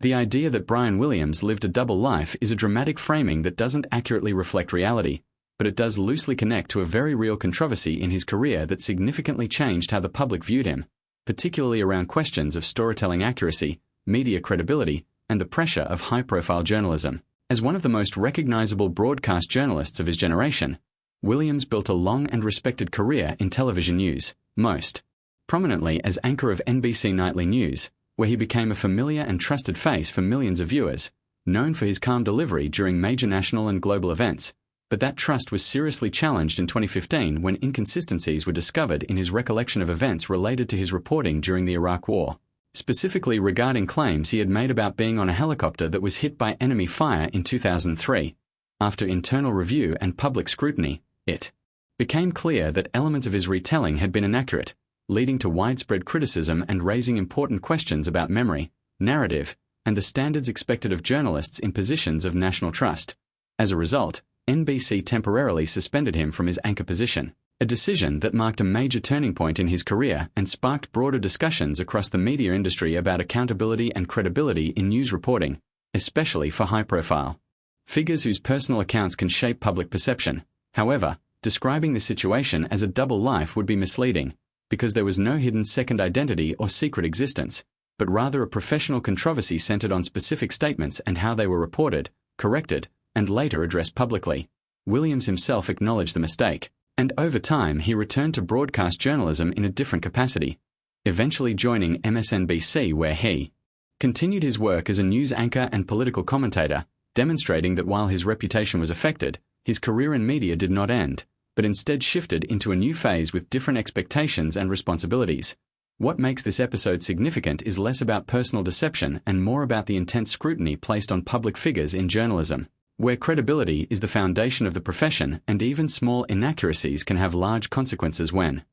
The idea that Brian Williams lived a double life is a dramatic framing that doesn't accurately reflect reality, but it does loosely connect to a very real controversy in his career that significantly changed how the public viewed him, particularly around questions of storytelling accuracy, media credibility, and the pressure of high-profile journalism. As one of the most recognizable broadcast journalists of his generation, Williams built a long and respected career in television news, most prominently as anchor of NBC Nightly News, where he became a familiar and trusted face for millions of viewers, known for his calm delivery during major national and global events. But that trust was seriously challenged in 2015 when inconsistencies were discovered in his recollection of events related to his reporting during the Iraq War, specifically regarding claims he had made about being on a helicopter that was hit by enemy fire in 2003. After internal review and public scrutiny, it became clear that elements of his retelling had been inaccurate, leading to widespread criticism and raising important questions about memory, narrative, and the standards expected of journalists in positions of national trust. As a result, NBC temporarily suspended him from his anchor position, a decision that marked a major turning point in his career and sparked broader discussions across the media industry about accountability and credibility in news reporting, especially for high-profile figures whose personal accounts can shape public perception. However, describing the situation as a double life would be misleading, because there was no hidden second identity or secret existence, but rather a professional controversy centered on specific statements and how they were reported, corrected, and later addressed publicly. Williams himself acknowledged the mistake, and over time he returned to broadcast journalism in a different capacity, eventually joining MSNBC, where he continued his work as a news anchor and political commentator, demonstrating that while his reputation was affected, his career in media did not end, but instead shifted into a new phase with different expectations and responsibilities. What makes this episode significant is less about personal deception and more about the intense scrutiny placed on public figures in journalism, where credibility is the foundation of the profession and even small inaccuracies can have large consequences when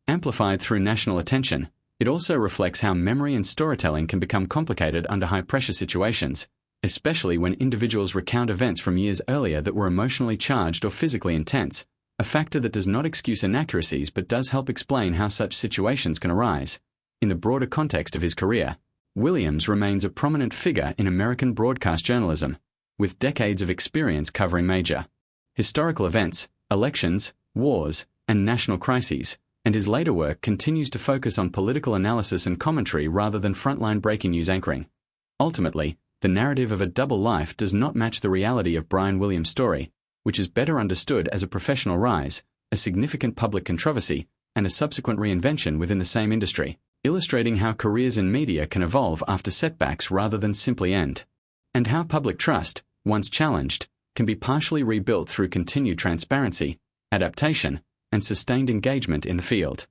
amplified through national attention. It also reflects how memory and storytelling can become complicated under high-pressure situations, especially when individuals recount events from years earlier that were emotionally charged or physically intense, a factor that does not excuse inaccuracies but does help explain how such situations can arise. In the broader context of his career, Williams remains a prominent figure in American broadcast journalism, with decades of experience covering major historical events, elections, wars, and national crises, and his later work continues to focus on political analysis and commentary rather than frontline breaking news anchoring. Ultimately, the narrative of a double life does not match the reality of Brian Williams' story, which is better understood as a professional rise, a significant public controversy, and a subsequent reinvention within the same industry, illustrating how careers in media can evolve after setbacks rather than simply end, and how public trust, once challenged, can be partially rebuilt through continued transparency, adaptation, and sustained engagement in the field.